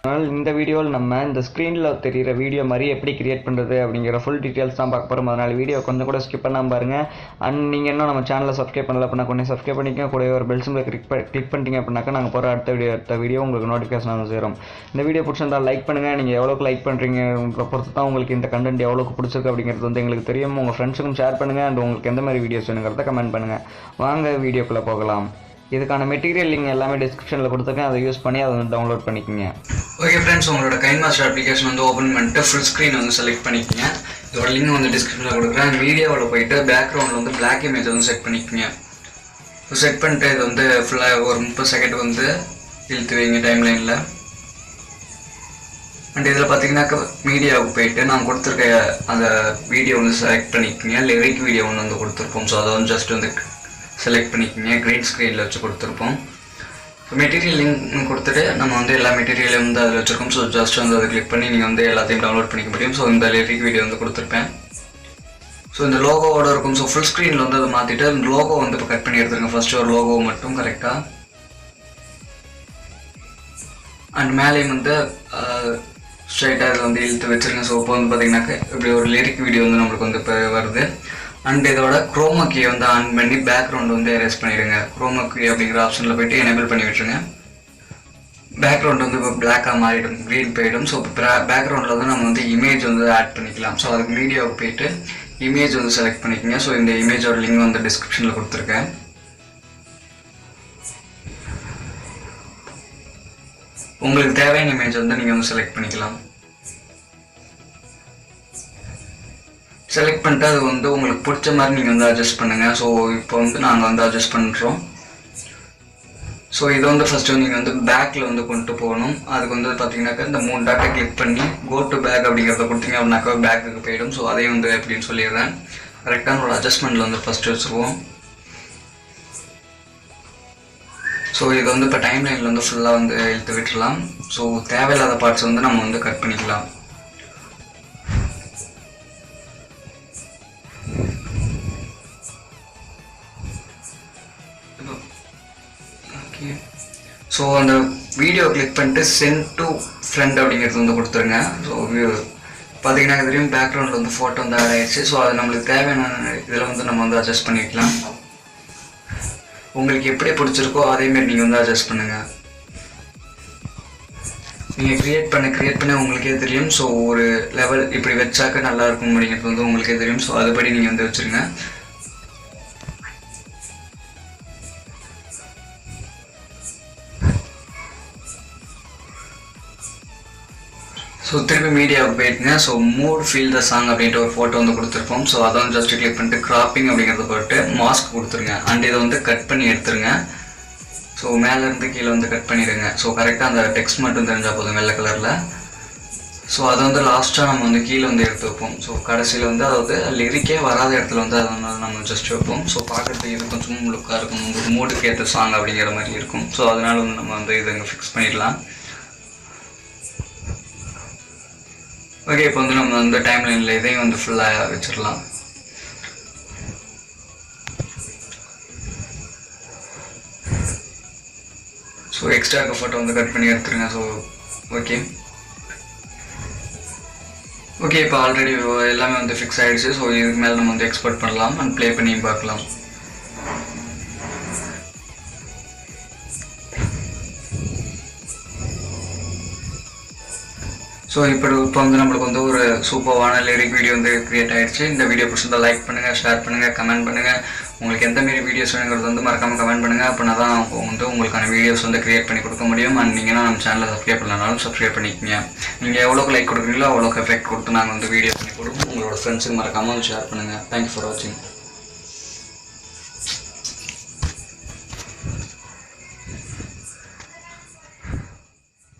அதனால் இந்த வீடியோவில் நம்ம இந்த ஸ்க்ரீனில் தெரிகிற வீடியோ மாதிரி எப்படி கிரியேட் பண்ணுறது அப்படிங்கிற ஃபுல் டீட்டெயில்ஸ் தான் பார்க்க போகிறோம். அதனால் வீடியோ கொஞ்சம் கூட ஸ்கிப் பண்ணாமல் பாருங்கள். அண்ட் நீங்கள் இன்னும் நம்ம சேனலை சப்ஸ்கிரைப் பண்ணல அப்படின்னா கொஞ்சம் சப்ஸ்கிரைப் பண்ணிக்க, கூட ஒரு பெல் சிம்பிளை கிளிக் பண்ணிட்டீங்க அப்படின்னாக்கா நாங்கள் போகிற அடுத்த வீடியோ உங்களுக்கு நோட்டிஃபிகேஷன் வந்து சேரும். இந்த வீடியோ பிடிச்சிருந்தால் லைக் பண்ணுங்கள். நீங்கள் எவ்வளோக்கு லைக் பண்ணுறீங்க பொறுத்து தான் உங்களுக்கு இந்த கண்டென்ட் எவ்வளோக்கு பிடிச்சிருக்கு அப்படிங்கிறது வந்து எங்களுக்கு தெரியும். உங்கள் ஃப்ரெண்ட்ஸுக்கும் ஷேர் பண்ணுங்கள். அண்ட் உங்களுக்கு எந்த மாதிரி வீடியோஸ் வேணுங்கிறத கமெண்ட் பண்ணுங்கள். வாங்க வீடியோக்குள்ளே போகலாம். இதுக்கான மெட்டீரியல் லிங்க் எல்லாமே டிஸ்கிரிப்ஷனில் கொடுத்துருக்கேன். அதை யூஸ் பண்ணி அதை வந்து டவுன்லோட் பண்ணிக்கோங்க. ஓகே ஃப்ரெண்ட்ஸ், உங்களோட கைன்மாஸ்டர் அப்ளிகேஷன் வந்து ஓப்பன் பண்ணிட்டு ஃபுல் ஸ்க்ரீன் வந்து செலக்ட் பண்ணிக்கோங்க. இதோட லிங்க் வந்து டிஸ்கிரிப்ஷனில் கொடுக்குறேன். வீடியோவில் போயிட்டு பேக்ரவுண்டில் வந்து பிளாக் இமேஜ் வந்து செட் பண்ணிக்கோங்க. செட் பண்ணிட்டு இது வந்து ஃபுல்லாக ஒரு 30 செகண்ட் வந்து இழுத்து வைங்க டைம் லைனில். அண்ட் இதில் பார்த்தீங்கன்னாக்கா மீடியாவுக்கு போயிட்டு நான் கொடுத்துருக்க அந்த வீடியோ வந்து செலக்ட் பண்ணிக்கோங்க. லிரிக் வீடியோ ஒன்று வந்து கொடுத்துருப்போம். ஸோ அதை வந்து ஜஸ்ட் வந்து செலக்ட் பண்ணிக்கோங்க. க்ரீன் ஸ்க்ரீனில் வச்சு கொடுத்துருப்போம். மெட்டீரியல் லிங்க் கொடுத்துட்டு நம்ம வந்து எல்லா மெட்டீரியலும் வந்து அதில் வச்சுருக்கோம். ஸோ ஜஸ்ட் வந்து அதை கிளிக் பண்ணி நீங்கள் வந்து எல்லாத்தையும் டவுன்லோட் பண்ணிக்க முடியும். ஸோ இந்த லிரிக் வீடியோ வந்து கொடுத்துருப்பேன். ஸோ இந்த லோகோவோட இருக்கும். ஸோ ஃபுல் ஸ்க்ரீனில் வந்து அதை மாற்றிட்டு அந்த லோகோ வந்து இப்போ கட் பண்ணி எடுத்துருங்க. ஃபஸ்ட்டு ஒரு லோகோ மட்டும் கரெக்டாக. அண்ட் மேலேயும் வந்து ஸ்ட்ரைட்டாக இதை வந்து இழுத்து வச்சுருங்க. ஸோ இப்போ வந்து பார்த்தீங்கன்னாக்கா இப்படி ஒரு லிரிக் வீடியோ வந்து நம்மளுக்கு வந்து இப்போ வருது. அண்ட் இதோட குரோமா கீயை வந்து ஆன் பண்ணி பேக்ரவுண்ட் வந்து எரேஸ் பண்ணிடுங்க. குரோமா கீ அப்படிங்கிற ஆப்ஷனில் போய்ட்டு எனேபிள் பண்ணி விட்டுருங்க. பேக்ரவுண்ட் வந்து இப்போ பிளாக்காக மாறிடும், க்ரீன் போயிடும். ஸோ பேக்ரவுண்டில் வந்து நம்ம வந்து இமேஜ் வந்து ஆட் பண்ணிக்கலாம். ஸோ அதுக்கு மீடியாவுக்கு போயிட்டு இமேஜ் வந்து செலக்ட் பண்ணிக்கோங்க. ஸோ இந்த இமேஜோட லிங்க் வந்து டிஸ்கிரிப்ஷனில் கொடுத்துருக்கேன். உங்களுக்கு தேவையான இமேஜ் வந்து நீங்கள் வந்து செலக்ட் பண்ணிக்கலாம். செலக்ட் பண்ணிட்டு அது வந்து உங்களுக்கு பிடிச்ச மாதிரி நீங்கள் வந்து அட்ஜஸ்ட் பண்ணுங்கள். ஸோ இப்போ வந்து நாங்கள் வந்து அட்ஜஸ்ட் பண்ணுறோம். ஸோ இதை வந்து ஃபஸ்ட்டு நீங்கள் வந்து பேக்கில் வந்து கொண்டு போகணும். அதுக்கு வந்து பார்த்தீங்கன்னாக்கா இந்த 3 டாட்டை கிளிக் பண்ணி கோ டு பேக் அப்படிங்கிறத கொடுத்தீங்க அப்படின்னாக்கா பேக்குக்கு போயிடும். ஸோ அதையும் வந்து எப்படின்னு சொல்லிடுறேன். கரெக்டான ஒரு அட்ஜஸ்ட்மெண்ட்டில் வந்து ஃபஸ்ட்டு வச்சுருவோம். ஸோ இது வந்து இப்போ டைம் லைனில் வந்து ஃபுல்லாக வந்து இழுத்து விட்டுடலாம். ஸோ தேவையில்லாத பார்ட்ஸ் வந்து நம்ம வந்து கட் பண்ணிக்கலாம். ஸோ அந்த வீடியோ கிளிக் பண்ணிட்டு சென்ட் டு ஃப்ரெண்ட் அப்படிங்கிறது வந்து கொடுத்துருங்க. ஸோ பார்த்தீங்கன்னா தெரியும் பேக்ரவுண்டில் வந்து ஃபோட்டோ வந்து ஆட் ஆகிடுச்சு. ஸோ அது நம்மளுக்கு தேவையான இதில் வந்து நம்ம வந்து அட்ஜஸ்ட் பண்ணிக்கலாம். உங்களுக்கு எப்படி பிடிச்சிருக்கோ அதேமாரி நீங்கள் வந்து அட்ஜஸ்ட் பண்ணுங்கள். நீங்கள் க்ரியேட் பண்ண உங்களுக்கே தெரியும். ஸோ ஒரு லெவல் இப்படி வச்சாக்க நல்லாயிருக்கும் அப்படிங்கிறது வந்து உங்களுக்கே தெரியும். ஸோ அதுபடி நீங்கள் வந்து வச்சுருங்க. ஸோ திருப்பி மீடியாவுக்கு போயிட்டுங்க. So mood feel the song அப்படின்ட்டு ஒரு ஃபோட்டோ வந்து கொடுத்துருப்போம். ஸோ அதை வந்து ஜஸ்ட் கிளிக் பண்ணிட்டு கிராப்பிங் அப்படிங்கிறத போட்டு மாஸ்க் கொடுத்துருங்க. அண்ட் இதை வந்து கட் பண்ணி எடுத்துருங்க. ஸோ மேலேருந்து கீழே வந்து கட் பண்ணிடுங்க. ஸோ கரெக்டாக அந்த டெக்ஸ்ட் மட்டும் தெரிஞ்சால் போதும் வெள்ளை கலரில். ஸோ அதை வந்து லாஸ்ட்டாக நம்ம வந்து கீழே வந்து எடுத்து வைப்போம். ஸோ கடைசியில் வந்து அதாவது லிரிக்கே வராத இடத்துல வந்து அதை வந்து நம்ம ஜஸ்ட் வைப்போம். ஸோ பார்க்குறதுக்கு இது கொஞ்சம் லுக்காக இருக்கும், உங்களுக்கு மூடுக்கு ஏற்ற சாங் அப்படிங்கிற மாதிரி இருக்கும். ஸோ அதனால வந்து நம்ம வந்து இதை இங்கே ஃபிக்ஸ் பண்ணிடலாம். ஓகே, இப்போ வந்து நம்ம வந்து டைம் லைனில் இதையும் வந்து ஃபுல்லாக வச்சிடலாம். ஸோ எக்ஸ்ட்ரா இருக்க ஃபோட்டோ வந்து கட் பண்ணி எடுத்துருங்க. ஸோ ஓகே இப்போ ஆல்ரெடி எல்லாமே வந்து ஃபிக்ஸ் ஆகிடுச்சு. ஸோ இதுக்கு மேலே நம்ம வந்து எக்ஸ்போர்ட் பண்ணலாம் அண்ட் ப்ளே பண்ணி பார்க்கலாம். ஸோ இப்போ வந்து நம்மளுக்கு வந்து ஒரு சூப்பரான லிரிக் வீடியோ வந்து க்ரியேட் ஆகிடுச்சு. இந்த வீடியோ பிடிச்சிருந்தா லைக் பண்ணுங்கள், ஷேர் பண்ணுங்கள், கமெண்ட் பண்ணுங்கள். உங்களுக்கு எந்த மாரி வீடியோஸ் வேணுங்கிறது வந்து மறக்காமல் கமெண்ட் பண்ணுங்கள். அப்படின்னா தான் வந்து உங்களுக்கான வீடியோஸ் வந்து க்ரியேட் பண்ணி கொடுக்க முடியும். அண்ட் நீங்கள் நம்ம சேனலை சப்ஸ்கிரைப் பண்ணலனாலும் சப்ஸ்கிரைப் பண்ணிக்கோங்க. நீங்கள் எவ்வளோக்கு லைக் கொடுக்குறீங்களோ அவ்வளோக்கு எஃபெக்ட் கொடுத்து நாங்கள் வந்து வீடியோ பண்ணி கொடுப்போம். உங்களோட ஃப்ரெண்ட்ஸுக்கு மறக்காமல் ஷேர் பண்ணுங்கள். தேங்க்யூ ஃபார் வாட்சிங்.